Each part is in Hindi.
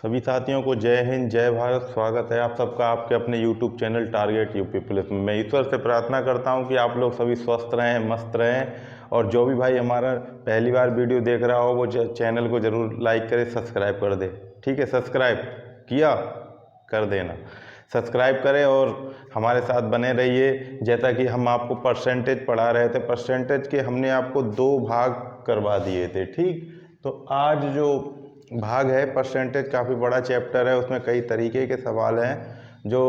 सभी साथियों को जय हिंद जय भारत। स्वागत है आप सबका आपके अपने YouTube channel target UP police में। मैं ईश्वर से प्रार्थना करता हूं कि आप लोग सभी स्वस्थ रहें, मस्त रहें। और जो भी भाई हमारा पहली बार वीडियो देख रहा हो वो चैनल को ज़रूर लाइक करे, सब्सक्राइब कर दे। ठीक है, सब्सक्राइब किया कर देना, सब्सक्राइब करें और हमारे साथ बने रहिए। जैसा कि हम आपको परसेंटेज पढ़ा रहे थे, परसेंटेज के हमने आपको 2 भाग करवा दिए थे। ठीक, तो आज जो भाग है परसेंटेज काफ़ी बड़ा चैप्टर है, उसमें कई तरीके के सवाल हैं। जो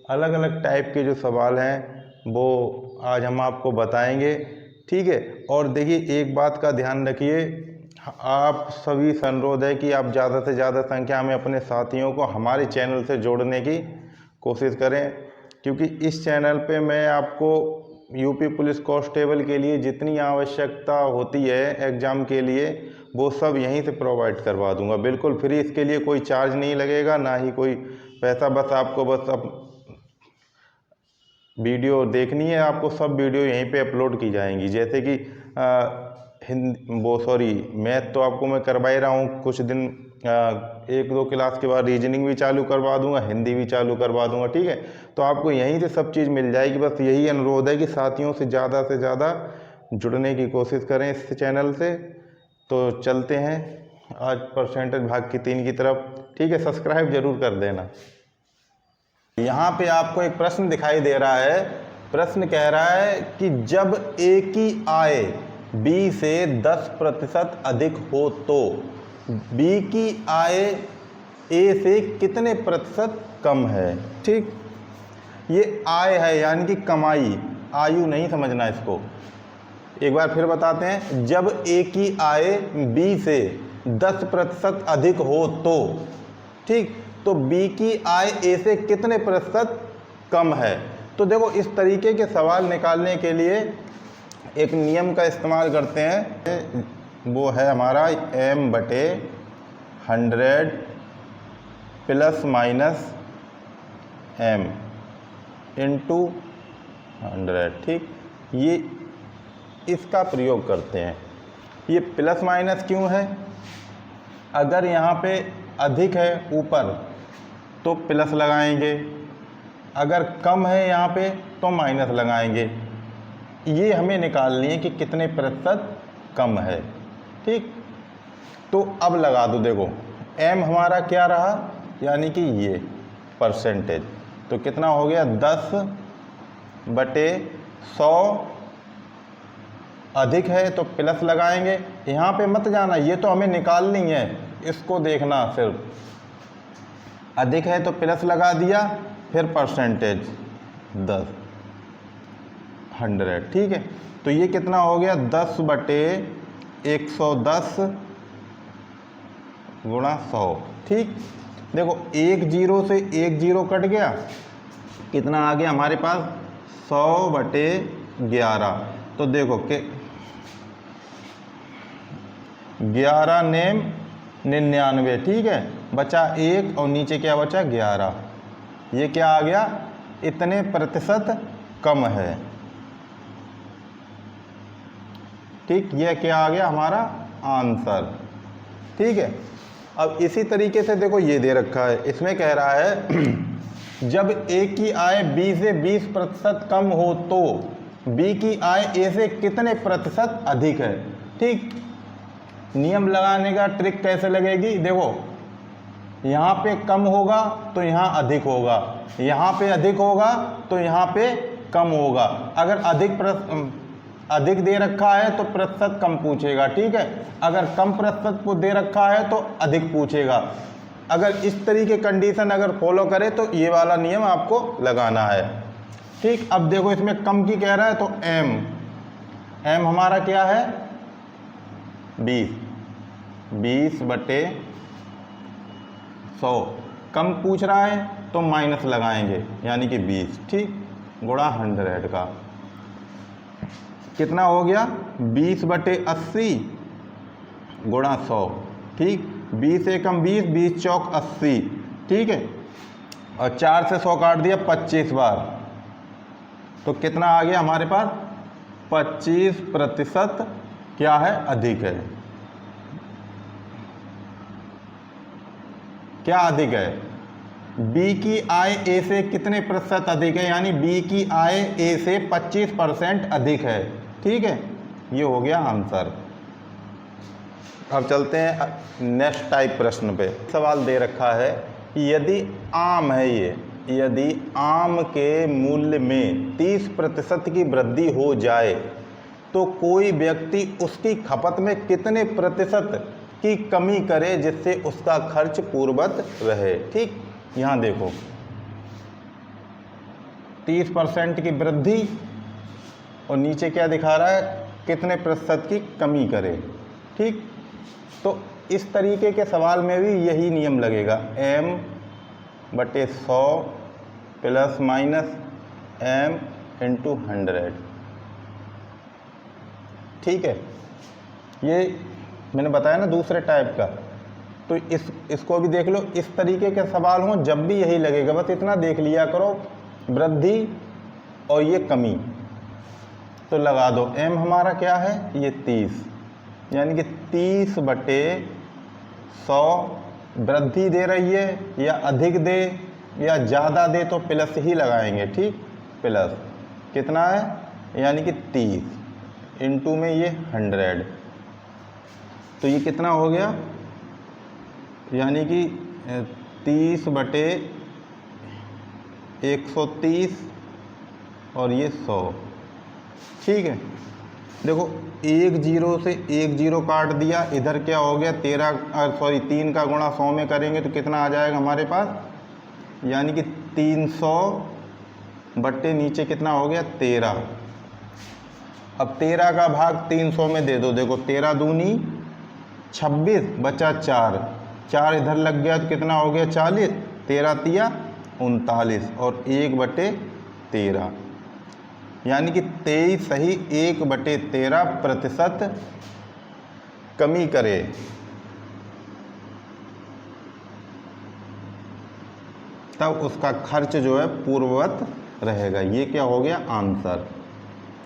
अलग अलग टाइप के जो सवाल हैं वो आज हम आपको बताएंगे। ठीक है, और देखिए एक बात का ध्यान रखिए, आप सभी से अनुरोध है कि आप ज़्यादा से ज़्यादा संख्या में अपने साथियों को हमारे चैनल से जोड़ने की कोशिश करें, क्योंकि इस चैनल पे मैं आपको यूपी पुलिस कांस्टेबल के लिए जितनी आवश्यकता होती है एग्ज़ाम के लिए वो सब यहीं से प्रोवाइड करवा दूंगा, बिल्कुल फ्री। इसके लिए कोई चार्ज नहीं लगेगा, ना ही कोई पैसा। बस आपको अब वीडियो देखनी है, आपको सब वीडियो यहीं पे अपलोड की जाएंगी। जैसे कि मैथ तो आपको मैं करवा ही रहा हूँ। कुछ दिन 1-2 क्लास के बाद रीजनिंग भी चालू करवा दूंगा, हिंदी भी चालू करवा दूंगा। ठीक है, तो आपको यहीं से सब चीज़ मिल जाएगी। बस यही अनुरोध है कि साथियों से ज़्यादा जुड़ने की कोशिश करें इस चैनल से। तो चलते हैं आज परसेंटेज भाग की 3 की तरफ। ठीक है, सब्सक्राइब जरूर कर देना। यहाँ पे आपको एक प्रश्न दिखाई दे रहा है। प्रश्न कह रहा है कि जब ए की आय बी से 10% अधिक हो तो बी की आय ए से कितने प्रतिशत कम है। ठीक, ये आय है यानी कि कमाई, आयु नहीं समझना इसको। एक बार फिर बताते हैं, जब ए की आय बी से 10% अधिक हो तो, ठीक, तो बी की आय ए से कितने प्रतिशत कम है। तो देखो इस तरीके के सवाल निकालने के लिए एक नियम का इस्तेमाल करते हैं, वो है हमारा m/100 ± m × 100। ठीक, ये इसका प्रयोग करते हैं। ये प्लस माइनस क्यों है? अगर यहाँ पे अधिक है ऊपर तो प्लस लगाएंगे, अगर कम है यहाँ पे तो माइनस लगाएंगे। ये हमें निकालनी है कि कितने प्रतिशत कम है। ठीक, तो अब लगा दो। देखो m हमारा क्या रहा, यानी कि ये परसेंटेज, तो कितना हो गया 10/100। अधिक है तो प्लस लगाएंगे। यहाँ पे मत जाना, ये तो हमें निकालनी है, इसको देखना सिर्फ। अधिक है तो प्लस लगा दिया, फिर परसेंटेज 100। ठीक है, तो ये कितना हो गया 10/110 × 100। ठीक, देखो 1 0 से 1 0 कट गया, कितना आ गया हमारे पास 100/11। तो देखो कि 11 नेम 99। ठीक है, बचा 1 और नीचे क्या बचा 11। ये क्या आ गया, इतने प्रतिशत कम है। ठीक, ये क्या आ गया हमारा आंसर। ठीक है, अब इसी तरीके से देखो ये दे रखा है, इसमें कह रहा है जब ए की आय बी से 20% कम हो तो बी की आय ए से कितने प्रतिशत अधिक है। ठीक, नियम लगाने का ट्रिक कैसे लगेगी, देखो यहाँ पे कम होगा तो यहाँ अधिक होगा, यहाँ पे अधिक होगा तो यहाँ पे कम होगा। अगर अधिक दे रखा है तो प्रतिशत कम पूछेगा। ठीक है, अगर कम प्रतिशत को दे रखा है तो अधिक पूछेगा। अगर इस तरीके कंडीशन अगर फॉलो करे तो ये वाला नियम आपको लगाना है। ठीक, अब देखो इसमें कम की कह रहा है तो m हमारा क्या है 20/100। कम पूछ रहा है तो माइनस लगाएंगे, यानी कि 20। ठीक, गुणा 100 का कितना हो गया 20/80 गुणा 100। ठीक, 20 एकम 20, 20 चौक 80। ठीक है, और 4 से 100 काट दिया 25 बार, तो कितना आ गया हमारे पास 25% क्या है अधिक है। क्या अधिक है? बी की आय ए से कितने प्रतिशत अधिक है, यानी बी की आय ए से 25% अधिक है। ठीक है, ये हो गया आंसर। अब चलते हैं नेक्स्ट टाइप प्रश्न पे। सवाल दे रखा है कि यदि आम है यदि आम के मूल्य में 30% की वृद्धि हो जाए तो कोई व्यक्ति उसकी खपत में कितने प्रतिशत की कमी करे जिससे उसका खर्च पूर्ववत रहे। ठीक, यहाँ देखो 30% की वृद्धि और नीचे क्या दिखा रहा है, कितने प्रतिशत की कमी करे। ठीक, तो इस तरीके के सवाल में भी यही नियम लगेगा, m/100 plus minus m into 100। ठीक है, ये मैंने बताया ना दूसरे टाइप का। तो इसको भी देख लो, इस तरीके के सवाल हों जब भी यही लगेगा, बस इतना देख लिया करो, वृद्धि और ये कमी। तो लगा दो, m हमारा क्या है, ये 30, यानी कि 30/100 वृद्धि दे रही है या अधिक दे या ज़्यादा दे तो प्लस ही लगाएंगे। ठीक, प्लस कितना है, यानी कि 30 इंटू में ये 100, तो ये कितना हो गया, यानी कि 30/130 और ये 100। ठीक है, देखो एक जीरो से एक जीरो काट दिया, इधर क्या हो गया 3 का गुणा 100 में करेंगे तो कितना आ जाएगा हमारे पास, यानी कि 300 बट्टे नीचे कितना हो गया 13। अब 13 का भाग 300 में दे दो, देखो 13 दूनी 26 बचा 4 इधर लग गया तो कितना हो गया 40, 13 तिया 39 और 1/13, यानी कि 23 सही 1/13% कमी करे। तब उसका खर्च जो है पूर्ववत रहेगा। ये क्या हो गया आंसर।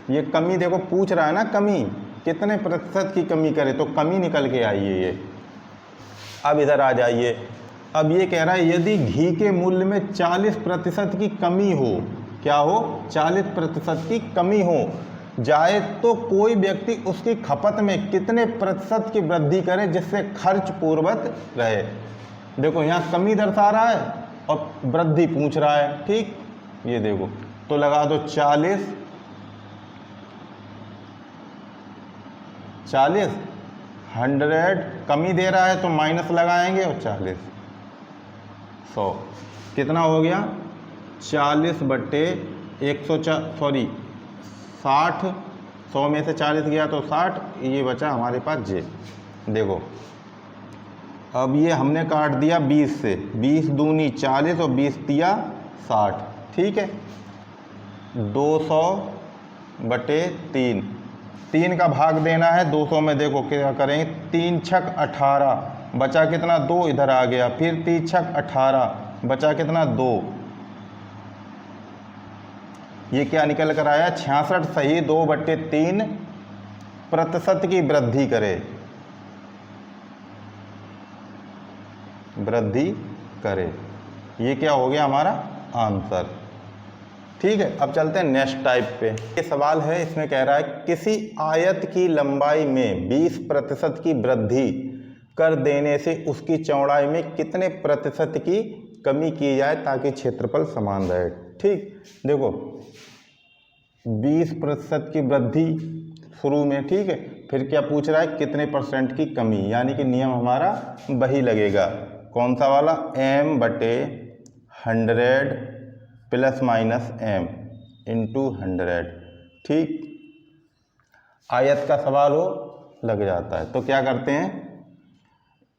ये कमी देखो पूछ रहा है ना, कमी कितने प्रतिशत की कमी करे, तो कमी निकल के आई है ये। अब इधर आ जाइए, अब ये कह रहा है यदि घी के मूल्य में 40% की कमी हो, क्या हो 40% की कमी हो जाए तो कोई व्यक्ति उसकी खपत में कितने प्रतिशत की वृद्धि करे जिससे खर्च पूर्ववत रहे। देखो यहाँ कमी दर्शा रहा है और वृद्धि पूछ रहा है। ठीक, ये देखो तो लगा दो 40 100 कमी दे रहा है तो माइनस लगाएंगे और 40 100 कितना हो गया 40/160 100 में से 40 गया तो 60, ये बचा हमारे पास जे। देखो अब ये हमने काट दिया 20 से, 20 दूनी 40 और 20 तिया 60। ठीक है, 200/3, 3 का भाग देना है 200 में, देखो क्या करेंगे 3 छक 18 बचा कितना 2 इधर आ गया, फिर 3 छक 18 बचा कितना 2, ये क्या निकल कर आया 66 सही 2/3% की वृद्धि करे, ये क्या हो गया हमारा आंसर। ठीक है, अब चलते हैं नेक्स्ट टाइप पे। ये सवाल है, इसमें कह रहा है किसी आयत की लंबाई में 20% की वृद्धि कर देने से उसकी चौड़ाई में कितने प्रतिशत की कमी की जाए ताकि क्षेत्रफल समान रहे। ठीक, देखो 20% की वृद्धि शुरू में, ठीक है, फिर क्या पूछ रहा है कितने % की कमी, यानी कि नियम हमारा वही लगेगा, कौन सा वाला, m/100 plus minus m into 100। ठीक, आयत का सवाल हो लग जाता है तो क्या करते हैं,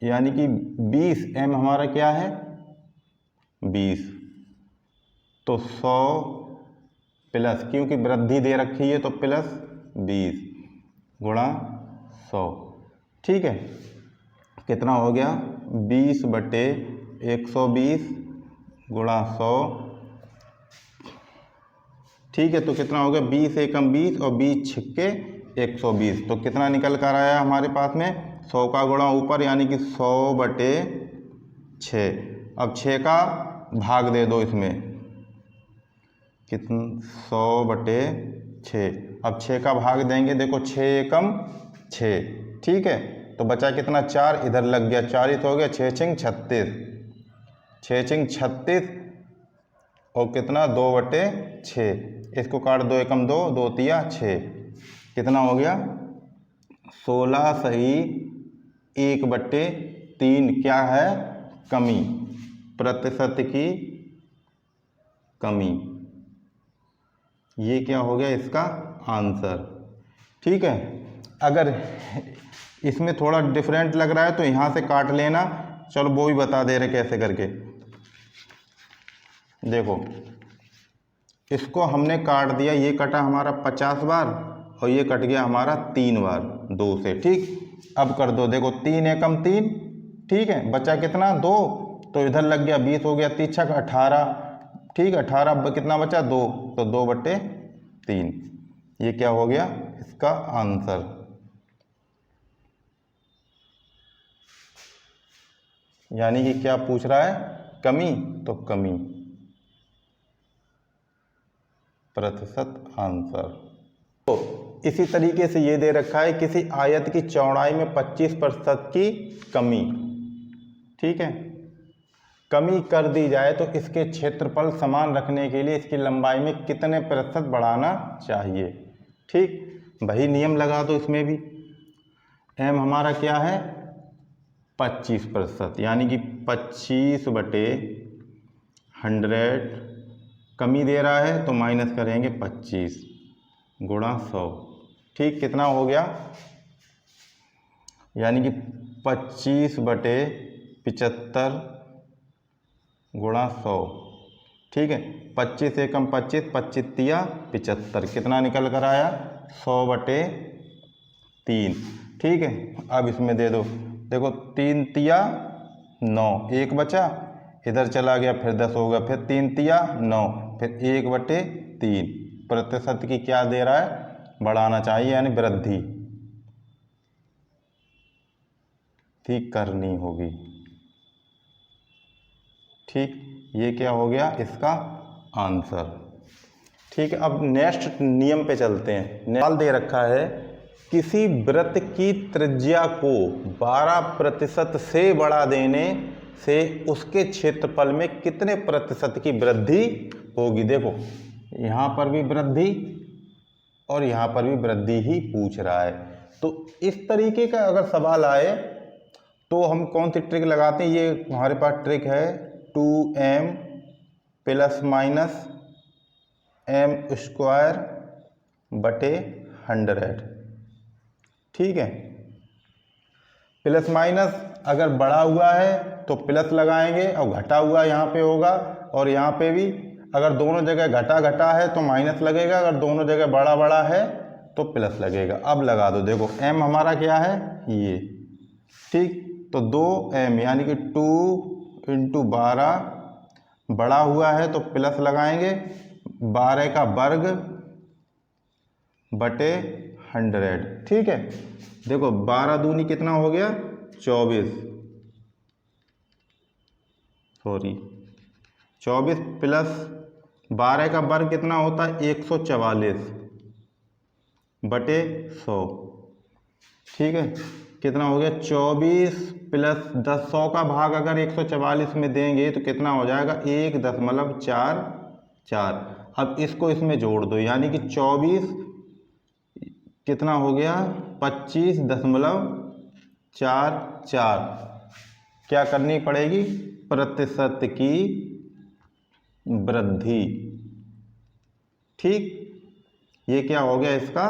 यानी कि 20 m हमारा क्या है 20, तो 100 प्लस, क्योंकि वृद्धि दे रखी है तो प्लस 20 गुणा 100। ठीक है, कितना हो गया 20/120 गुणा 100। ठीक है, तो कितना हो गया 20 एकम 20 और 20 छिक्के 120, तो कितना निकल कर आया हमारे पास में 100 का गुणा ऊपर, यानी कि 100/40 6। अब 6 का भाग दे दो इसमें, कितना 100/6। अब 6 का भाग देंगे, देखो 6 एकम 6, ठीक है। तो बचा कितना 4, इधर लग गया 40 हो गया, 6 छिंग 36, 6 छिंग 36 और कितना 2/6। इसको काट दो, एकम 2, 2 तिया 6, कितना हो गया 16 सही 1/3। क्या है कमी, प्रतिशत की कमी। ये क्या हो गया इसका आंसर, ठीक है। अगर इसमें थोड़ा डिफरेंट लग रहा है तो यहाँ से काट लेना, चलो वो भी बता दे रहे कैसे करके। देखो इसको हमने काट दिया, ये कटा हमारा 50 बार और ये कट गया हमारा 3 बार 2 से, ठीक। अब कर दो, देखो 3 एकम 3, ठीक है। बचा कितना 2, तो इधर लग गया 20 हो गया, 3 छक 18, ठीक। 18 कितना बचा 2, तो 2/3। ये क्या हो गया इसका आंसर। यानी कि क्या पूछ रहा है, कमी, तो कमी प्रतिशत आंसर। तो इसी तरीके से ये दे रखा है, किसी आयत की चौड़ाई में 25% की कमी, ठीक है। कमी कर दी जाए तो इसके क्षेत्रफल समान रखने के लिए इसकी लंबाई में कितने प्रतिशत बढ़ाना चाहिए, ठीक। वही नियम लगा दो इसमें भी। एम हमारा क्या है 25%, यानी कि 25/100। कमी दे रहा है तो माइनस करेंगे 25 गुणा 100, ठीक। कितना हो गया, यानी कि 25/75 गुणा 100, ठीक है। 25 एकम 25, 25 तिया 75, कितना निकल कर आया 100/3, ठीक है। अब इसमें दे दो, देखो 3 तिया 9, 1 बचा, इधर चला गया फिर 10 हो गया, फिर 3 तिया 9, फिर 1/3। प्रतिशत की क्या दे रहा है बढ़ाना चाहिए, यानी वृद्धि, ठीक करनी होगी, ठीक। ये क्या हो गया इसका आंसर, ठीक है। अब नेक्स्ट नियम पे चलते हैं। सवाल दे रखा है, किसी वृत्त की त्रिज्या को 12% से बढ़ा देने से उसके क्षेत्रफल में कितने प्रतिशत की वृद्धि होगी। देखो यहाँ पर भी वृद्धि और यहाँ पर भी वृद्धि ही पूछ रहा है। तो इस तरीके का अगर सवाल आए तो हम कौन सी ट्रिक लगाते हैं, ये हमारे पास ट्रिक है 2m ± m²/100, ठीक है। प्लस माइनस अगर बढ़ा हुआ है तो प्लस लगाएंगे और घटा हुआ यहाँ पे होगा, और यहाँ पे भी अगर दोनों जगह घटा घटा है तो माइनस लगेगा, अगर दोनों जगह बड़ा बड़ा है तो प्लस लगेगा। अब लगा दो, देखो m हमारा क्या है ये, ठीक। तो 2m यानी कि 2 × 12, बड़ा हुआ है तो प्लस लगाएंगे, 12 का वर्ग बटे 100, ठीक है। देखो 12 दूनी कितना हो गया 24, सॉरी 24 प्लस 12 का वर्ग कितना होता है 144 बटे 100, ठीक है। कितना हो गया 24 प्लस 10, 100 का भाग अगर 144 में देंगे तो कितना हो जाएगा 1.44। अब इसको इसमें जोड़ दो, यानी कि 24 कितना हो गया 25.44। क्या करनी पड़ेगी प्रतिशत की वृद्धि, ठीक। ये क्या हो गया इसका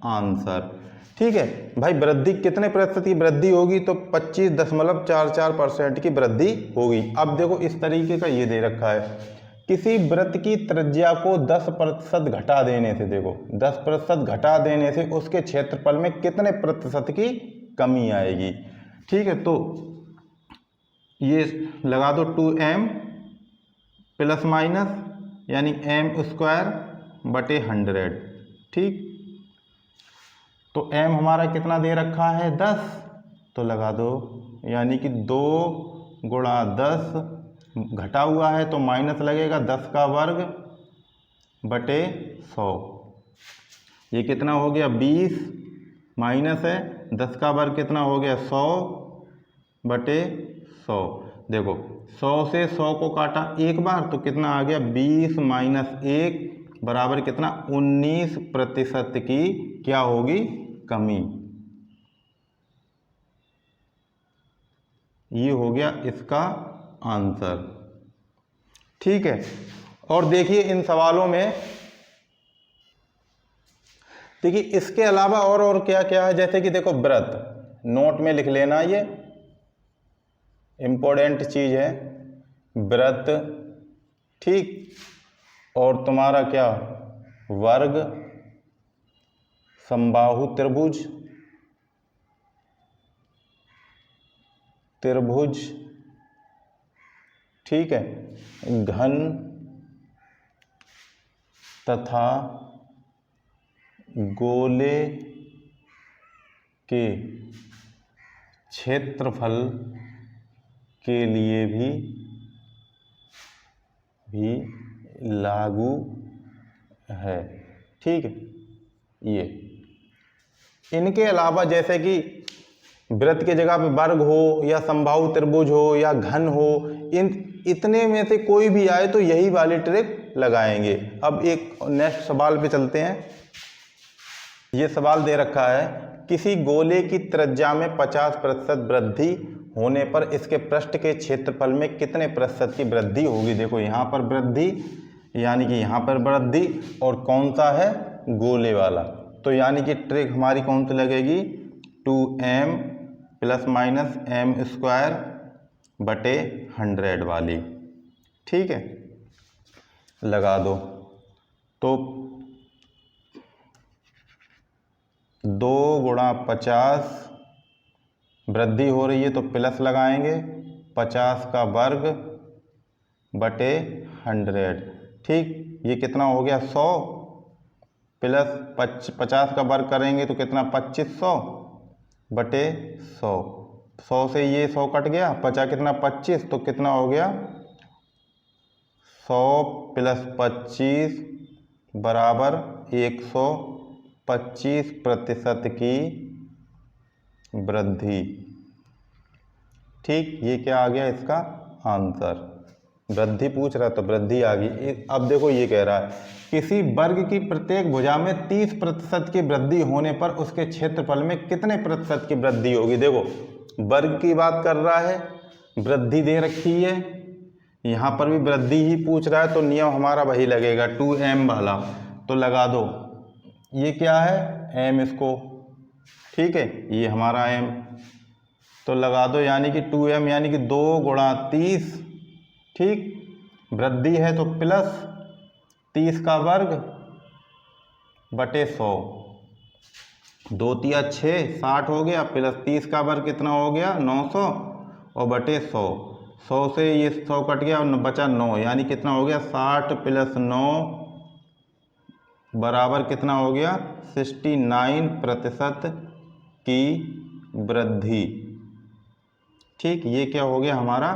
आंसर, ठीक है भाई। वृद्धि कितने प्रतिशत की वृद्धि होगी, तो 25.44% की वृद्धि होगी। अब देखो इस तरीके का ये दे रखा है, किसी वृत्त की त्रिज्या को 10% घटा देने से, देखो 10% घटा देने से उसके क्षेत्रफल में कितने प्रतिशत की कमी आएगी, ठीक है। तो ये लगा दो 2m ± यानी m²/100, ठीक। तो m हमारा कितना दे रखा है 10, तो लगा दो, यानी कि 2 गुणा 10, घटा हुआ है तो माइनस लगेगा 10 का वर्ग बटे 100। ये कितना हो गया 20, माइनस है 10 का वर्ग कितना हो गया 100 बटे 100। देखो 100 से 100 को काटा एक बार तो कितना आ गया 20 माइनस 1 बराबर कितना 19% की क्या होगी कमी। ये हो गया इसका आंसर। ठीक है, और देखिए इन सवालों में देखिए इसके अलावा और क्या क्या है, जैसे कि देखो व्रत, नोट में लिख लेना, ये इम्पोर्टेंट चीज है व्रत। ठीक, और तुम्हारा क्या वर्ग, समबाहु त्रिभुज, त्रिभुज, ठीक है, घन तथा गोले के क्षेत्रफल के लिए भी लागू है। ठीक है, ये इनके अलावा जैसे कि वृत्त की जगह पे वर्ग हो या समबाहु त्रिभुज हो या घन हो, इन इतने में से कोई भी आए तो यही वाली ट्रिक लगाएंगे। अब एक नेक्स्ट सवाल पे चलते हैं। ये सवाल दे रखा है, किसी गोले की त्रिज्या में 50% वृद्धि होने पर इसके पृष्ठ के क्षेत्रफल में कितने प्रतिशत की वृद्धि होगी। देखो यहाँ पर वृद्धि यानी कि यहाँ पर वृद्धि, और कौन सा है गोले वाला, तो यानी कि ट्रिक हमारी कौन सी लगेगी 2m plus minus m square बटे 100 वाली। ठीक है, लगा दो। तो 2 गुणा 50 वृद्धि हो रही है तो प्लस लगाएंगे 50 का वर्ग बटे 100। ठीक, ये कितना हो गया 100 प्लस 50 का वर्ग करेंगे तो कितना 2500 बटे 100। 100 से ये 100 कट गया, बचा कितना 25, तो कितना हो गया 100 प्लस 25 बराबर 125% की वृद्धि। ठीक, ये क्या आ गया इसका आंसर। वृद्धि पूछ रहा तो वृद्धि आ गई। अब देखो ये कह रहा है किसी वर्ग की प्रत्येक भुजा में 30% की वृद्धि होने पर उसके क्षेत्रफल में कितने प्रतिशत की वृद्धि होगी। देखो वर्ग की बात कर रहा है, वृद्धि दे रखी है, यहाँ पर भी वृद्धि ही पूछ रहा है तो नियम हमारा वही लगेगा 2m वाला। तो लगा दो, ये क्या है m इसको, ठीक है, ये हमारा m, तो लगा दो यानी कि 2m यानी कि 2 गुणा 30। ठीक, वृद्धि है तो प्लस 30 का वर्ग बटे 100। 2 तिया 6, 60 हो गया, प्लस 30 का वर्ग कितना हो गया 900 और बटे 100। 100 से ये 100 कट गया और बचा 9, यानी कितना हो गया 60 प्लस 9 बराबर कितना हो गया 69% की वृद्धि। ठीक, ये क्या हो गया हमारा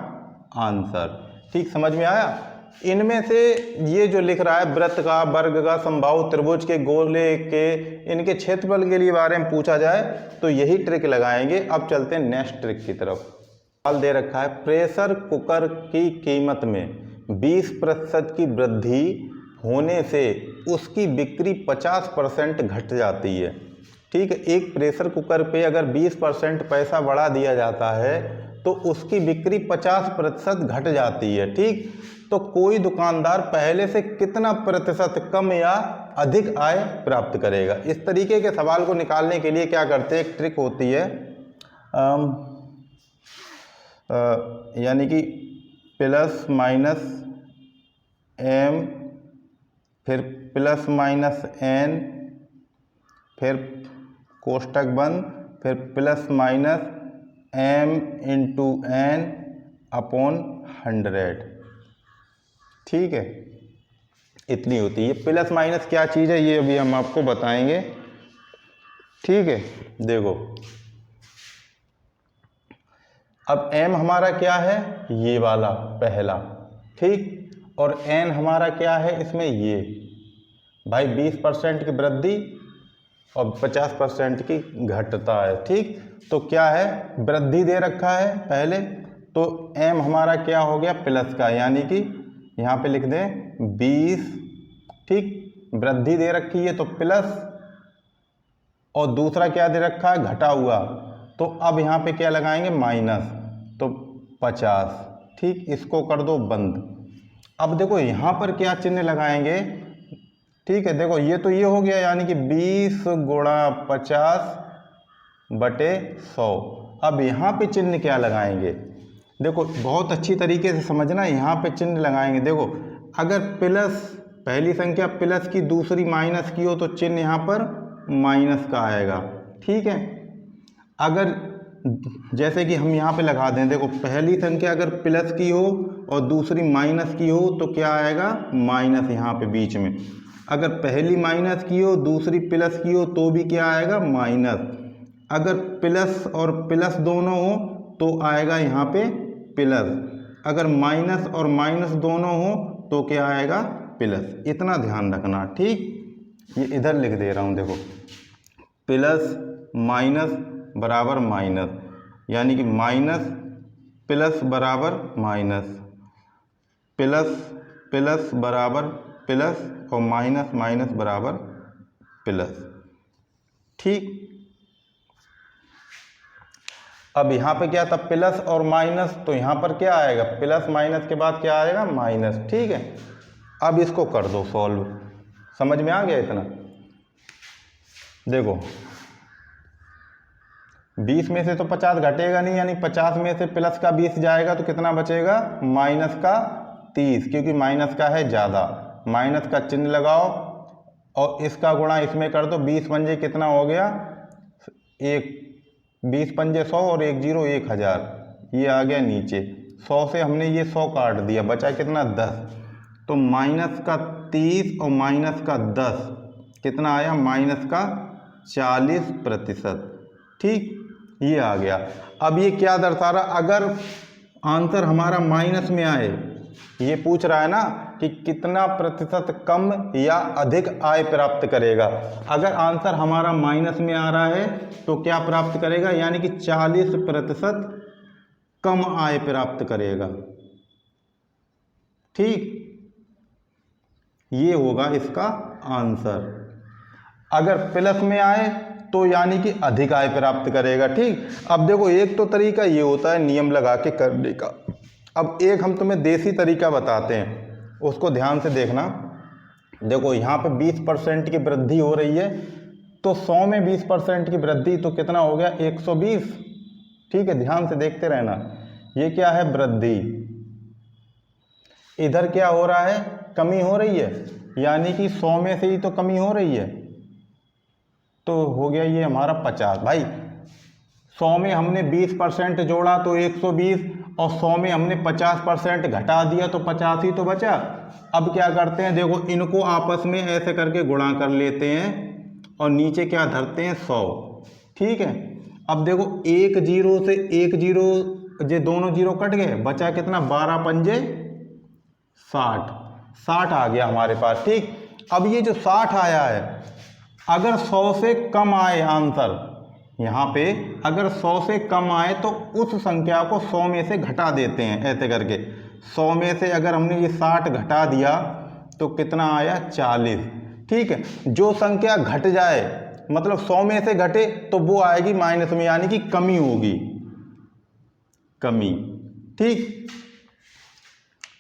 आंसर। ठीक, समझ में आया। इनमें से ये जो लिख रहा है वृत्त का, वर्ग का, समबाहु त्रिभुज के, गोले के, इनके क्षेत्रफल के लिए बारे में पूछा जाए तो यही ट्रिक लगाएंगे। अब चलते हैं नेक्स्ट ट्रिक की तरफ। सवाल दे रखा है प्रेशर कुकर की कीमत में 20% की वृद्धि होने से उसकी बिक्री 50% घट जाती है। ठीक है, एक प्रेशर कुकर पे अगर 20% पैसा बढ़ा दिया जाता है तो उसकी बिक्री 50% घट जाती है। ठीक, तो कोई दुकानदार पहले से कितना प्रतिशत कम या अधिक आय प्राप्त करेगा। इस तरीके के सवाल को निकालने के लिए क्या करते हैं, एक ट्रिक होती है, यानी कि प्लस माइनस m, फिर प्लस माइनस n, फिर कोष्टक बंद, फिर plus minus m into n upon 100। ठीक है, इतनी होती है। प्लस माइनस क्या चीज़ है ये अभी हम आपको बताएंगे। ठीक है, देखो अब m हमारा क्या है, ये वाला पहला, ठीक, और n हमारा क्या है इसमें, ये भाई 20% की वृद्धि और 50% की घटता है, ठीक। तो क्या है, वृद्धि दे रखा है पहले, तो m हमारा क्या हो गया प्लस का, यानी कि यहाँ पे लिख दें 20, ठीक, वृद्धि दे रखी है तो प्लस, और दूसरा क्या दे रखा है, घटा हुआ, तो अब यहाँ पे क्या लगाएंगे माइनस, तो 50, ठीक, इसको कर दो बंद। अब देखो यहाँ पर क्या चिन्ह लगाएंगे, ठीक है, देखो ये तो ये हो गया, यानी कि 20 गुणा 50/100। अब यहाँ पे चिन्ह क्या लगाएंगे, देखो बहुत अच्छी तरीके से समझना, यहाँ पे चिन्ह लगाएंगे। देखो अगर प्लस, पहली संख्या प्लस की दूसरी माइनस की हो तो चिन्ह यहाँ पर माइनस का आएगा, ठीक है। अगर जैसे कि हम यहाँ पे लगा दें, देखो पहली संख्या अगर प्लस की हो और दूसरी माइनस की हो तो क्या आएगा, माइनस यहाँ पे बीच में। अगर पहली माइनस की हो दूसरी प्लस की हो तो भी क्या आएगा, माइनस। अगर प्लस और प्लस दोनों हो तो आएगा यहाँ पे प्लस, अगर माइनस और माइनस दोनों हो तो क्या आएगा, प्लस। इतना ध्यान रखना, ठीक। ये इधर लिख दे रहा हूँ, देखो प्लस माइनस बराबर माइनस, यानी कि माइनस प्लस बराबर माइनस, प्लस प्लस बराबर प्लस, और माइनस माइनस बराबर प्लस, ठीक। अब यहाँ पे क्या था, प्लस और माइनस, तो यहाँ पर क्या आएगा, प्लस माइनस के बाद क्या आएगा, माइनस, ठीक है। अब इसको कर दो सॉल्व, समझ में आ गया इतना। देखो 20 में से तो 50 घटेगा नहीं, यानी 50 में से प्लस का 20 जाएगा तो कितना बचेगा, माइनस का 30, क्योंकि माइनस का है ज़्यादा। माइनस का चिन्ह लगाओ और इसका गुणा इसमें कर दो, 20 पंजे कितना हो गया, 20 पंजे 100 और 1 0 1000, ये आ गया नीचे। 100 से हमने ये 100 काट दिया, बचा कितना, 10। तो माइनस का 30 और माइनस का 10 कितना आया, माइनस का 40%, ठीक, ये आ गया। अब ये क्या दर्शा रहा, अगर आंसर हमारा माइनस में आए, ये पूछ रहा है ना कि कितना प्रतिशत कम या अधिक आय प्राप्त करेगा। अगर आंसर हमारा माइनस में आ रहा है तो क्या प्राप्त करेगा, यानी कि 40% कम आय प्राप्त करेगा, ठीक, ये होगा इसका आंसर। अगर प्लस में आए तो यानी कि अधिक आय प्राप्त करेगा, ठीक। अब देखो एक तो तरीका ये होता है नियम लगा के करने का, अब एक हम तुम्हें देसी तरीका बताते हैं, उसको ध्यान से देखना। देखो यहाँ पे 20% की वृद्धि हो रही है, तो 100 में 20% की वृद्धि तो कितना हो गया, 120, ठीक है, ध्यान से देखते रहना। ये क्या है, वृद्धि। इधर क्या हो रहा है, कमी हो रही है, यानी कि 100 में से ही तो कमी हो रही है, तो हो गया ये हमारा 50। भाई 100 में हमने 20% जोड़ा तो 120, और 100 में हमने 50% घटा दिया तो 50 ही तो बचा। अब क्या करते हैं, देखो इनको आपस में ऐसे करके गुणा कर लेते हैं और नीचे क्या धरते हैं, 100, ठीक है। अब देखो 1 0 से 1 0, ये दोनों जीरो कट गए, बचा कितना, 12 पंजे 60 आ गया हमारे पास, ठीक। अब ये जो 60 आया है, अगर 100 से कम आए आंसर, यहाँ पे अगर 100 से कम आए तो उस संख्या को 100 में से घटा देते हैं, ऐसे करके 100 में से अगर हमने ये 60 घटा दिया तो कितना आया, 40, ठीक है। जो संख्या घट जाए, मतलब 100 में से घटे तो वो आएगी माइनस में, यानी कि कमी होगी, कमी, ठीक,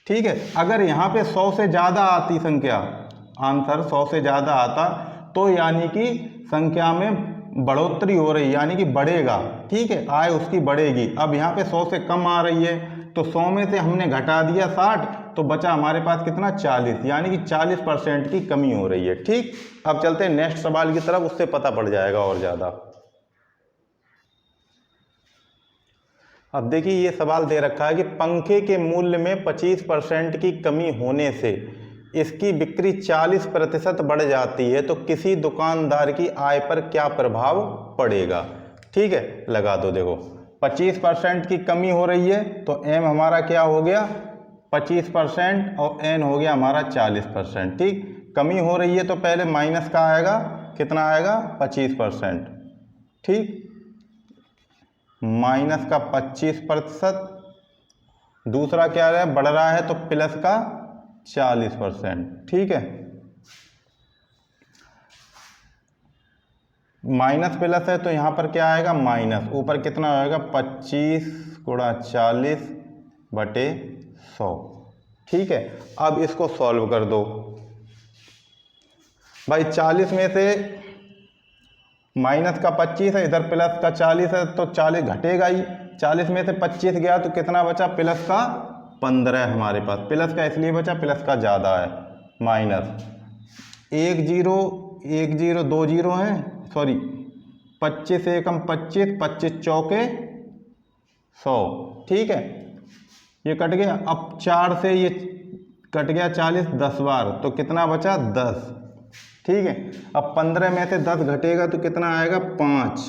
ठीक है। अगर यहाँ पे 100 से ज़्यादा आती संख्या, आंसर 100 से ज़्यादा आता तो यानी कि संख्या में बढ़ोतरी हो रही, यानी कि बढ़ेगा, ठीक है, आय उसकी बढ़ेगी। अब यहाँ पे 100 से कम आ रही है तो 100 में से हमने घटा दिया 60, तो बचा हमारे पास कितना, 40, यानी कि 40% की कमी हो रही है, ठीक। अब चलते हैं नेक्स्ट सवाल की तरफ, उससे पता पड़ जाएगा और ज़्यादा। अब देखिए ये सवाल दे रखा है कि पंखे के मूल्य में 25% की कमी होने से इसकी बिक्री 40% बढ़ जाती है, तो किसी दुकानदार की आय पर क्या प्रभाव पड़ेगा, ठीक है। लगा दो, देखो 25% की कमी हो रही है तो m हमारा क्या हो गया 25% और n हो गया हमारा 40%। ठीक, कमी हो रही है तो पहले माइनस का आएगा, कितना आएगा 25%। ठीक, माइनस का 25%, दूसरा क्या है बढ़ रहा है तो प्लस का 40%। ठीक है, माइनस प्लस है तो यहाँ पर क्या आएगा माइनस, ऊपर कितना आएगा 25 गुणा 40 बटे 100। ठीक है, अब इसको सॉल्व कर दो भाई। 40 में से माइनस का 25 है, इधर प्लस का 40 है तो 40 घटेगा ही। 40 में से 25 गया तो कितना बचा प्लस का 15 हमारे पास। प्लस का इसलिए बचा प्लस का ज़्यादा है, माइनस 1 0 1 0 2 0 हैं, सॉरी 25 एकम 25, 25 चौके 100। ठीक है, ये कट गया। अब 4 से ये कट गया 40, 10 बार तो कितना बचा 10। ठीक है, अब 15 में से 10 घटेगा तो कितना आएगा 5।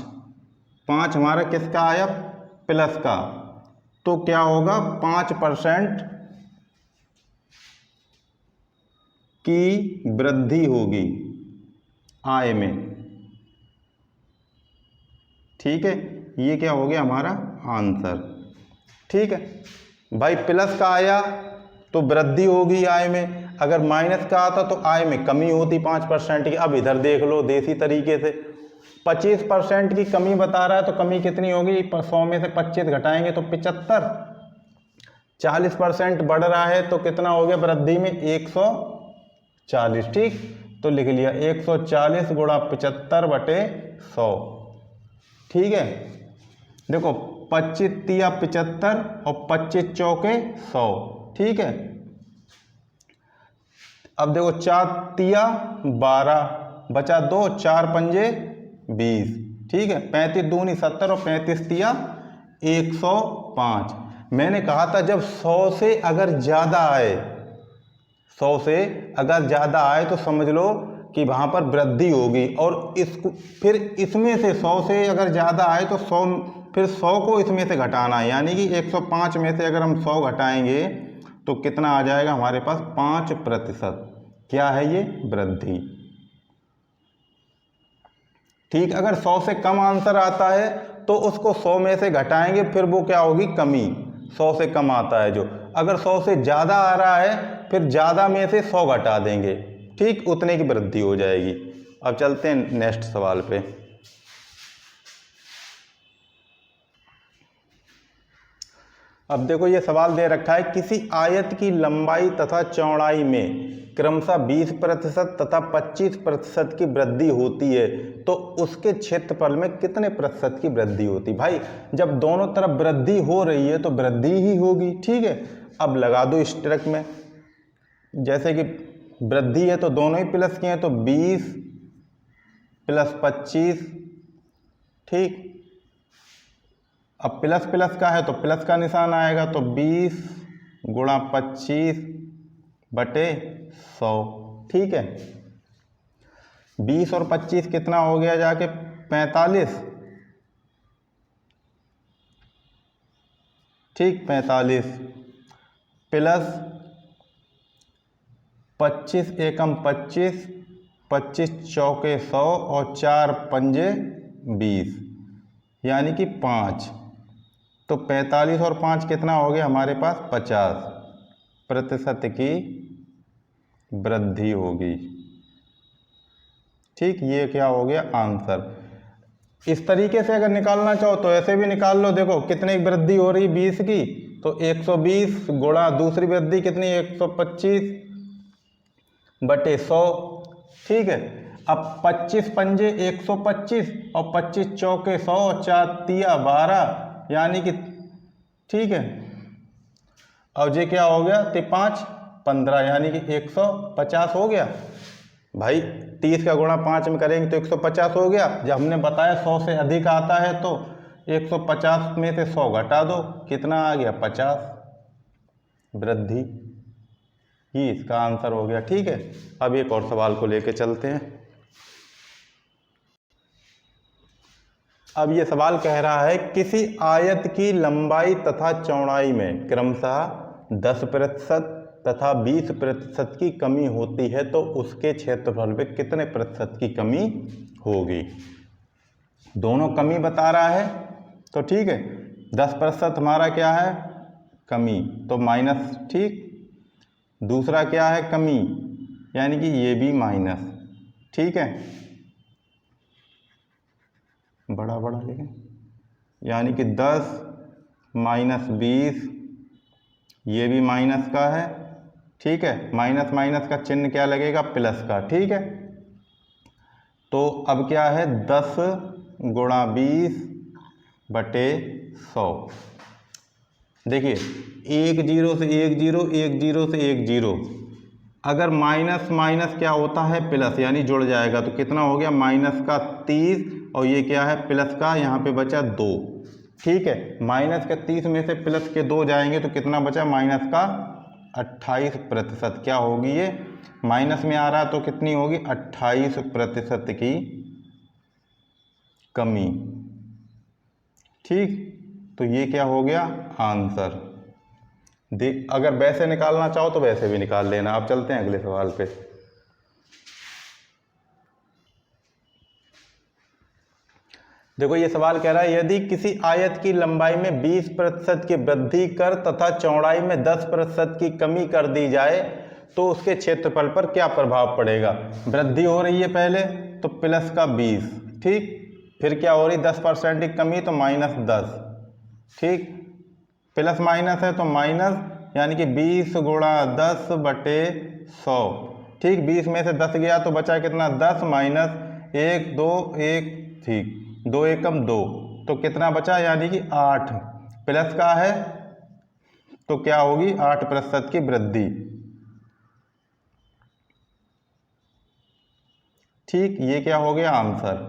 5 हमारा किसका आया प्लस का, तो क्या होगा 5% की वृद्धि होगी आय में। ठीक है, ये क्या हो गया हमारा आंसर। ठीक है भाई, प्लस का आया तो वृद्धि होगी आय में, अगर माइनस का आता तो आय में कमी होती 5% की। अब इधर देख लो देसी तरीके से, 25% की कमी बता रहा है तो कमी कितनी होगी 100 में से 25 घटाएंगे तो 75। 40% बढ़ रहा है तो कितना हो गया वृद्धि में 140। ठीक, तो लिख लिया 140 गुणा 75 बटे 100। ठीक है, देखो 25 तिया 75 और 25 चौके 100। ठीक है, अब देखो 4 तिया 12 बचा 2, 4 पंजे 20। ठीक है, 35 दूनी 70 और 35 तिया 105। मैंने कहा था जब 100 से अगर ज़्यादा आए, 100 से अगर ज़्यादा आए तो समझ लो कि वहाँ पर वृद्धि होगी। और इसको फिर इसमें से 100 से अगर ज़्यादा आए तो 100, फिर 100 को इसमें से घटाना है, यानी कि 105 में से अगर हम 100 घटाएंगे तो कितना आ जाएगा हमारे पास 5%। क्या है ये वृद्धि। ठीक, अगर 100 से कम आंसर आता है तो उसको 100 में से घटाएंगे, फिर वो क्या होगी कमी। 100 से कम आता है जो, अगर 100 से ज़्यादा आ रहा है फिर ज़्यादा में से 100 घटा देंगे। ठीक, उतने की वृद्धि हो जाएगी। अब चलते हैं नेक्स्ट सवाल पे। अब देखो ये सवाल दे रखा है, किसी आयत की लंबाई तथा चौड़ाई में क्रमशः 20% तथा 25% की वृद्धि होती है तो उसके क्षेत्रफल में कितने प्रतिशत की वृद्धि होती। भाई जब दोनों तरफ वृद्धि हो रही है तो वृद्धि ही होगी। ठीक है, अब लगा दो इस ट्रक में, जैसे कि वृद्धि है तो दोनों ही प्लस की हैं तो 20 + 25। ठीक, अब प्लस प्लस का है तो प्लस का निशान आएगा तो 20 गुणा 25 बटे 100। ठीक है, 20 और 25 कितना हो गया जाके 45। ठीक, 45 प्लस 25 एकम 25, 25 चौके 100 और 4 पंजे 20, यानी कि 5। तो 45 और 5 कितना हो गया हमारे पास 50% की वृद्धि होगी। ठीक, ये क्या हो गया आंसर। इस तरीके से अगर निकालना चाहो तो ऐसे भी निकाल लो। देखो कितने की वृद्धि हो रही 20 की, तो 120 गुणा दूसरी वृद्धि कितनी 125 बटे 100। ठीक है, अब 25 पंजे 125 और 25 चौके 100 और 4 तिया 12, यानी कि ठीक है, और ये क्या हो गया 5 15, यानी कि 150 हो गया। भाई 30 का गुणा 5 में करेंगे तो 150 हो गया। जब हमने बताया 100 से अधिक आता है तो 150 में से 100 घटा दो, कितना आ गया 50 वृद्धि। ये इसका आंसर हो गया। ठीक है, अब एक और सवाल को लेके चलते हैं। अब ये सवाल कह रहा है किसी आयत की लंबाई तथा चौड़ाई में क्रमशः 10% तथा 20% की कमी होती है तो उसके क्षेत्रफल में कितने प्रतिशत की कमी होगी। दोनों कमी बता रहा है तो ठीक है, 10% हमारा क्या है कमी, तो माइनस, ठीक। दूसरा क्या है कमी, यानी कि ये भी माइनस, ठीक है, बड़ा बड़ा लेकिन, यानी कि 10 माइनस 20, ये भी माइनस का है, ठीक है। माइनस माइनस का चिन्ह क्या लगेगा, प्लस का, ठीक है। तो अब क्या है 10 गुणा 20 बटे 100। देखिए 1 0 से 1 0, 1 0 से 1 0, अगर माइनस माइनस क्या होता है प्लस, यानी जुड़ जाएगा, तो कितना हो गया माइनस का 30 और ये क्या है प्लस का, यहाँ पे बचा 2, ठीक है। माइनस के 30 में से प्लस के 2 जाएंगे तो कितना बचा माइनस का 28%। क्या होगी ये, माइनस में आ रहा है तो कितनी होगी 28% की कमी, ठीक। तो ये क्या हो गया आंसर। देख अगर वैसे निकालना चाहो तो वैसे भी निकाल लेना। आप चलते हैं अगले सवाल पे। देखो ये सवाल कह रहा है यदि किसी आयत की लंबाई में 20% की वृद्धि कर तथा चौड़ाई में 10% की कमी कर दी जाए तो उसके क्षेत्रफल पर क्या प्रभाव पड़ेगा। वृद्धि हो रही है पहले तो प्लस का 20, ठीक, फिर क्या हो रही 10% की कमी तो माइनस 10, ठीक, प्लस माइनस है तो माइनस, यानी कि 20 गुणा 10 बटे 100, ठीक। 20 में से 10 गया तो बचा कितना 10 माइनस 1 2 1, ठीक, 2 एकम 2, तो कितना बचा यानी कि 8, प्लस का है तो क्या होगी 8% की वृद्धि, ठीक। ये क्या हो गया आंसर,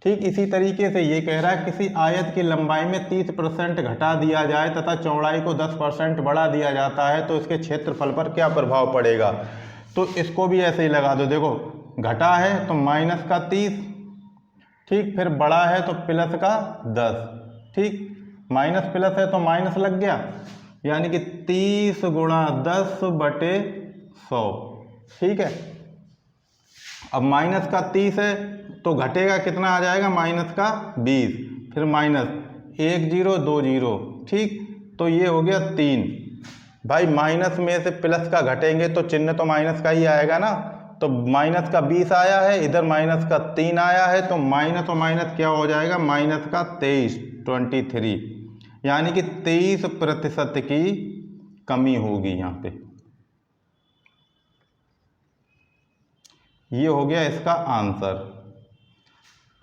ठीक। इसी तरीके से ये कह रहा है किसी आयत की लंबाई में 30% घटा दिया जाए तथा चौड़ाई को 10% बढ़ा दिया जाता है तो इसके क्षेत्रफल पर क्या प्रभाव पड़ेगा। तो इसको भी ऐसे ही लगा दो। देखो घटा है तो माइनस का 30, ठीक, फिर बड़ा है तो प्लस का 10, ठीक, माइनस प्लस है तो माइनस लग गया, यानी कि 30 गुणा 10 बटे 100, ठीक है। अब माइनस का 30 है तो घटेगा कितना आ जाएगा माइनस का 20, फिर माइनस 1 0 2 0, ठीक, तो ये हो गया 3। भाई माइनस में से प्लस का घटेंगे तो चिन्ह तो माइनस का ही आएगा ना, तो माइनस का 20 आया है, इधर माइनस का 3 आया है, तो माइनस और माइनस क्या हो जाएगा माइनस का 23, यानी कि 23% की कमी होगी यहाँ पे। ये हो गया इसका आंसर,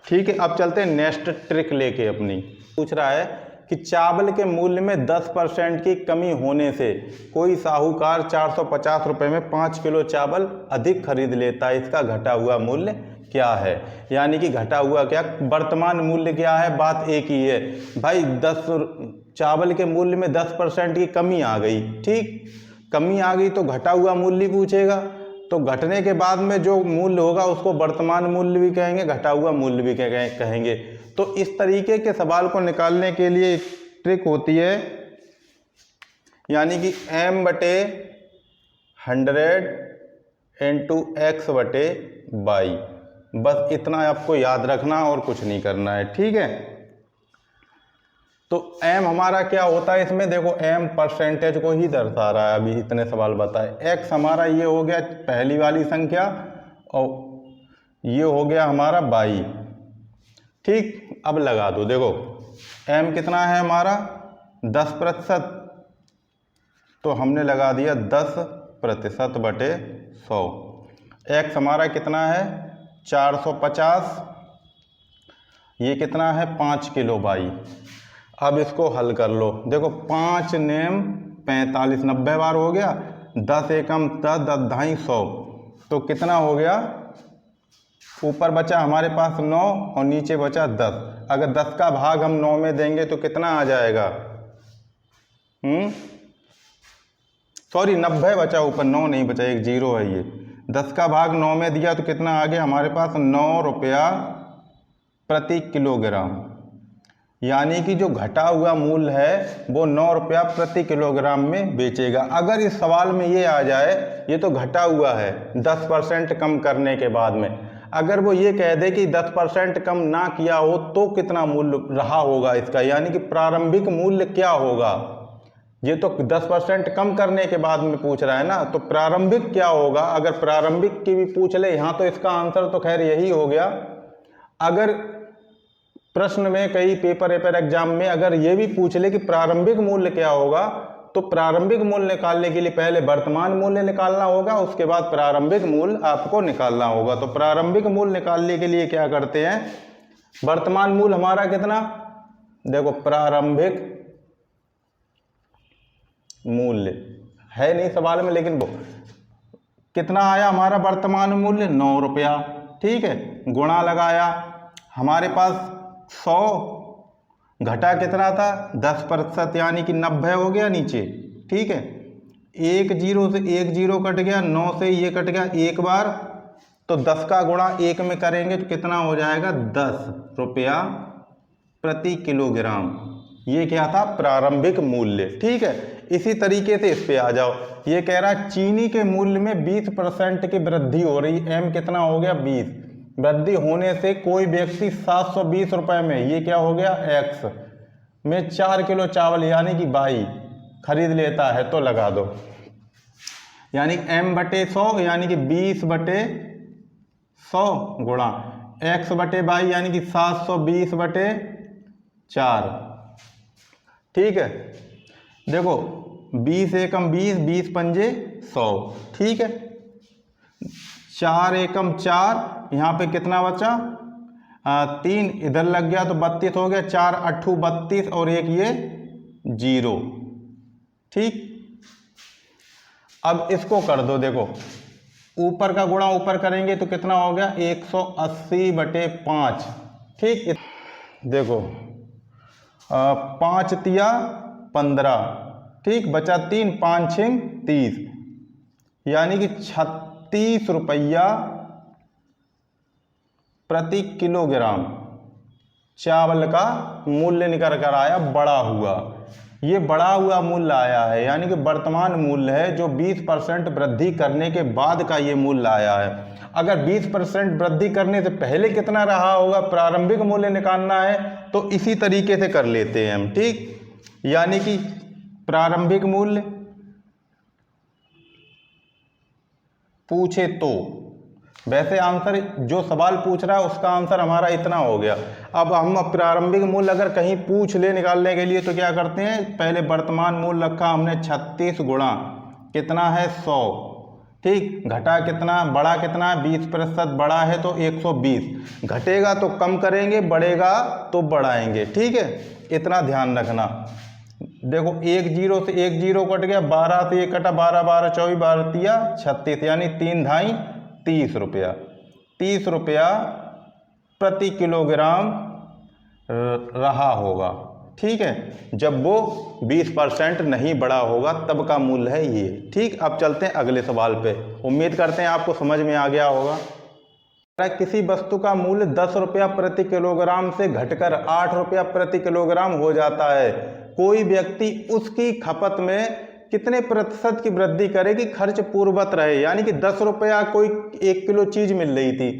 ठीक है। अब चलते हैं नेक्स्ट ट्रिक लेके अपनी। पूछ रहा है कि चावल के मूल्य में 10% की कमी होने से कोई साहूकार 450 रुपये में 5 किलो चावल अधिक खरीद लेता है, इसका घटा हुआ मूल्य क्या है। यानी कि घटा हुआ क्या, वर्तमान मूल्य क्या है, बात एक ही है भाई। चावल के मूल्य में 10% की कमी आ गई, ठीक, कमी आ गई तो घटा हुआ मूल्य पूछेगा, तो घटने के बाद में जो मूल्य होगा उसको वर्तमान मूल्य भी कहेंगे, घटा हुआ मूल्य भी कहेंगे। तो इस तरीके के सवाल को निकालने के लिए एक ट्रिक होती है, यानी कि m बटे 100 इंटू x बटे y, बस इतना आपको याद रखना और कुछ नहीं करना है, ठीक है। तो m हमारा क्या होता है इसमें, देखो m परसेंटेज को ही दर्शा रहा है, अभी इतने सवाल बताए। x हमारा ये हो गया पहली वाली संख्या और ये हो गया हमारा y, ठीक। अब लगा दो, देखो m कितना है हमारा 10%, तो हमने लगा दिया 10% बटे 100। x हमारा कितना है 450, ये कितना है 5 किलो y। अब इसको हल कर लो, देखो 5 नेम 45, 90 बार हो गया, 10 एकम 10, 10 ढाई 100, तो कितना हो गया, ऊपर बचा हमारे पास 9 और नीचे बचा 10। अगर 10 का भाग हम 9 में देंगे तो कितना आ जाएगा, सॉरी 90 बचा, ऊपर 9 नहीं बचा, एक 0 है ये। 10 का भाग 9 में दिया तो कितना आ गया हमारे पास 9 रुपया प्रति किलोग्राम, यानी कि जो घटा हुआ मूल्य है वो 9 रुपया प्रति किलोग्राम में बेचेगा। अगर इस सवाल में ये आ जाए, ये तो घटा हुआ है 10% कम करने के बाद में, अगर वो ये कह दे कि 10% कम ना किया हो तो कितना मूल्य रहा होगा इसका, यानी कि प्रारंभिक मूल्य क्या होगा। ये तो 10% कम करने के बाद में पूछ रहा है ना, तो प्रारंभिक क्या होगा। अगर प्रारंभिक की भी पूछ ले यहाँ, तो इसका आंसर तो खैर यही हो गया। अगर प्रश्न में कई पेपर एग्जाम में अगर ये भी पूछ ले कि प्रारंभिक मूल्य क्या होगा, तो प्रारंभिक मूल्य निकालने के लिए पहले वर्तमान मूल्य निकालना होगा, उसके बाद प्रारंभिक मूल्य आपको निकालना होगा। तो प्रारंभिक मूल्य निकालने के लिए क्या करते हैं, वर्तमान मूल्य हमारा कितना, देखो प्रारंभिक मूल्य है नहीं सवाल में, लेकिन वो कितना आया हमारा वर्तमान मूल्य 9 रुपया, ठीक है। गुणा लगाया, हमारे पास 100 घटा कितना था 10%, यानी कि 90 हो गया नीचे, ठीक है। 1 0 से 1 0 कट गया, 9 से ये कट गया एक बार, तो 10 का गुणा 1 में करेंगे तो कितना हो जाएगा 10 रुपया प्रति किलोग्राम। ये क्या था, प्रारंभिक मूल्य, ठीक है। इसी तरीके से इस पे आ जाओ, ये कह रहा है चीनी के मूल्य में 20% की वृद्धि हो रही, एम कितना हो गया 20, वृद्धि होने से कोई व्यक्ति 720 रुपये में, ये क्या हो गया एक्स में 4 किलो चावल यानी कि 22 खरीद लेता है, तो लगा दो, यानी m/100 यानी कि 20/100 गुणा x/22 यानी कि 720/4, ठीक है। देखो 20 एकम 20, 20 पंजे 100, ठीक है। 4 एकम 4, यहाँ पे कितना बचा 3, इधर लग गया तो 32 हो गया, 4 8 32 और एक ये 0, ठीक। अब इसको कर दो, देखो ऊपर का गुणा ऊपर करेंगे तो कितना हो गया 180/5, ठीक। देखो 5 तिया 15, ठीक, बचा 3, 5 6 30, यानी कि 36 रुपया प्रति किलोग्राम चावल का मूल्य निकल कर आया, बढ़ा हुआ। ये बढ़ा हुआ मूल्य आया है, यानी कि वर्तमान मूल्य है जो 20% वृद्धि करने के बाद का ये मूल्य आया है। अगर 20% वृद्धि करने से पहले कितना रहा होगा, प्रारंभिक मूल्य निकालना है, तो इसी तरीके से कर लेते हैं हम, ठीक। यानी कि प्रारंभिक मूल्य पूछे तो, वैसे आंसर जो सवाल पूछ रहा है उसका आंसर हमारा इतना हो गया। अब हम प्रारंभिक मूल्य अगर कहीं पूछ ले निकालने के लिए तो क्या करते हैं, पहले वर्तमान मूल्य रखा हमने 36 गुणा कितना है 100, ठीक। घटा कितना, बढ़ा कितना, 20% बढ़ा है तो 120, घटेगा तो कम करेंगे, बढ़ेगा तो बढ़ाएंगे, ठीक है। इतना ध्यान रखना। देखो 1 0 से 1 0 कट गया, 12 से 1 कटा, 12 12 24 12 तिया 36, यानी 3 ढाई 30 रुपया, 30 रुपया प्रति किलोग्राम रहा होगा, ठीक है। जब वो 20% नहीं बढ़ा होगा तब का मूल्य है ये, ठीक। अब चलते हैं अगले सवाल पे, उम्मीद करते हैं आपको समझ में आ गया होगा। किसी वस्तु का मूल्य 10 रुपया प्रति किलोग्राम से घटकर 8 रुपया प्रति किलोग्राम हो जाता है, कोई व्यक्ति उसकी खपत में कितने प्रतिशत की वृद्धि करे कि खर्च पूर्ववत रहे। यानी कि 10 रुपया कोई 1 किलो चीज मिल रही थी,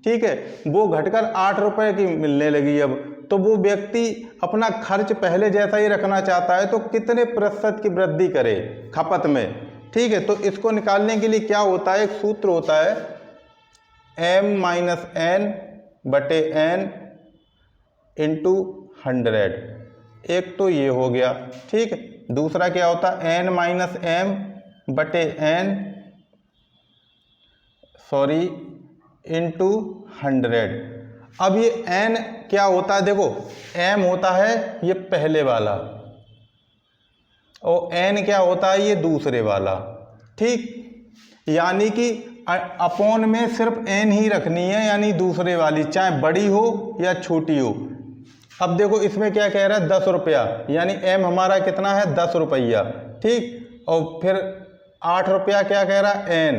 ठीक है, वो घटकर 8 रुपये की मिलने लगी अब, तो वो व्यक्ति अपना खर्च पहले जैसा ही रखना चाहता है, तो कितने प्रतिशत की वृद्धि करे खपत में, ठीक है। तो इसको निकालने के लिए क्या होता है, एक सूत्र होता है m-n/n इंटू 100, एक तो ये हो गया, ठीक है। दूसरा क्या होता है n-m/n इंटू 100। अब ये n क्या होता है, देखो m होता है ये पहले वाला और n क्या होता है ये दूसरे वाला, ठीक। यानी कि अपॉन में सिर्फ n ही रखनी है, यानी दूसरे वाली चाहे बड़ी हो या छोटी हो। अब देखो इसमें क्या कह रहा है 10 रुपया, यानी m हमारा कितना है 10 रुपया, ठीक। और फिर 8 रुपया क्या कह रहा है n,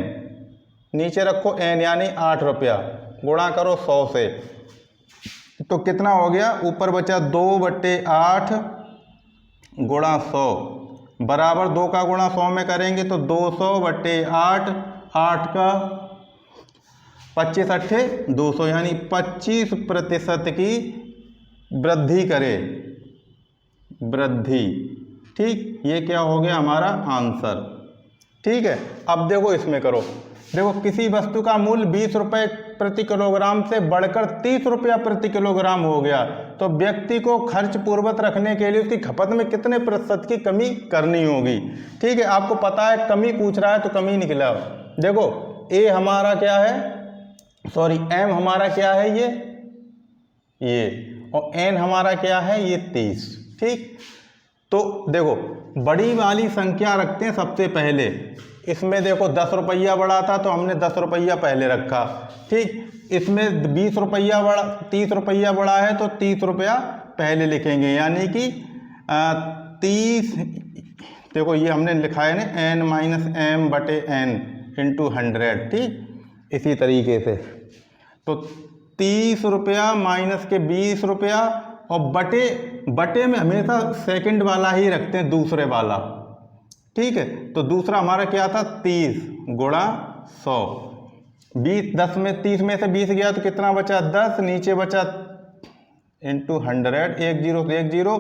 नीचे रखो n यानी 8 रुपया, गुणा करो 100 से, तो कितना हो गया, ऊपर बचा 2/8 गुणा 100 बराबर 2 का गुणा 100 में करेंगे तो 200/8, 8 का 25 अट्ठे 200, यानी 25% की वृद्धि करे, वृद्धि। ठीक, ये क्या हो गया हमारा आंसर। ठीक है, अब देखो इसमें करो, देखो किसी वस्तु का मूल्य 20 रुपये प्रति किलोग्राम से बढ़कर 30 रुपया प्रति किलोग्राम हो गया, तो व्यक्ति को खर्च पूर्वक रखने के लिए उसकी खपत में कितने प्रतिशत की कमी करनी होगी। ठीक है, आपको पता है कमी पूछ रहा है तो कमी निकला। देखो ए हमारा क्या है, सॉरी एम हमारा क्या है ये, और एन हमारा क्या है ये 30। ठीक, तो देखो बड़ी वाली संख्या रखते हैं सबसे पहले। इसमें देखो 10 रुपया बड़ा था तो हमने 10 रुपया पहले रखा। ठीक, इसमें 20 रुपया बड़ा, 30 रुपया बड़ा है तो 30 रुपया पहले लिखेंगे, यानी कि 30, देखो ये हमने लिखा है ना n-m/n इंटू 100। ठीक, इसी तरीके से तो 30 रुपया माइनस के 20 रुपया, और बटे में हमेशा सेकंड वाला ही रखते हैं, दूसरे वाला। ठीक है, तो दूसरा हमारा क्या था 30 गुणा 100, 20, 10 में 30 में से 20 गया तो कितना बचा 10, नीचे बचा इंटू 100, 1 0 से 1 0,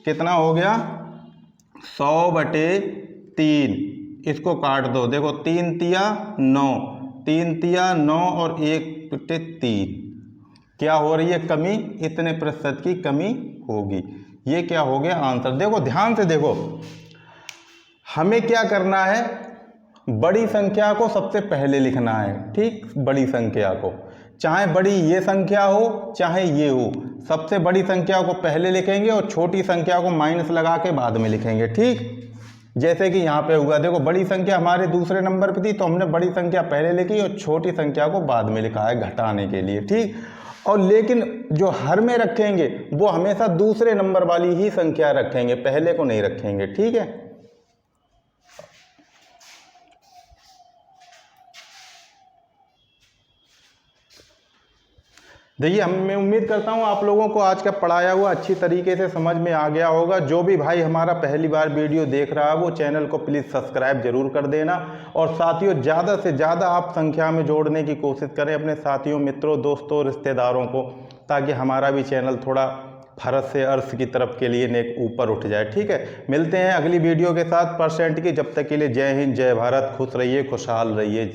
कितना हो गया 100/3। इसको काट दो, देखो 3 तिया 9, 3 तिया 9 और 1/3, क्या हो रही है कमी, इतने प्रतिशत की कमी होगी। ये क्या हो गया आंसर। देखो ध्यान से देखो, हमें क्या करना है, बड़ी संख्या को सबसे पहले लिखना है। ठीक, बड़ी संख्या को, चाहे बड़ी ये संख्या हो चाहे ये हो, सबसे बड़ी संख्या को पहले लिखेंगे और छोटी संख्या को माइनस लगा के बाद में लिखेंगे। ठीक, जैसे कि यहाँ पे हुआ, देखो बड़ी संख्या हमारे दूसरे नंबर पे थी तो हमने बड़ी संख्या पहले लिखी और छोटी संख्या को बाद में लिखा है घटाने के लिए। ठीक, और लेकिन जो हर में रखेंगे वो हमेशा दूसरे नंबर वाली ही संख्या रखेंगे, पहले को नहीं रखेंगे। ठीक है, देखिए मैं उम्मीद करता हूँ आप लोगों को आज का पढ़ाया हुआ अच्छी तरीके से समझ में आ गया होगा। जो भी भाई हमारा पहली बार वीडियो देख रहा है वो चैनल को प्लीज़ सब्सक्राइब जरूर कर देना, और साथियों ज़्यादा से ज़्यादा आप संख्या में जोड़ने की कोशिश करें अपने साथियों, मित्रों, दोस्तों, रिश्तेदारों को, ताकि हमारा भी चैनल थोड़ा फर्श से अर्श की तरफ के लिए नेक ऊपर उठ जाए। ठीक है, मिलते हैं अगली वीडियो के साथ परसेंट की। जब तक के लिए जय हिंद, जय भारत, खुश रहिए, खुशहाल रहिए।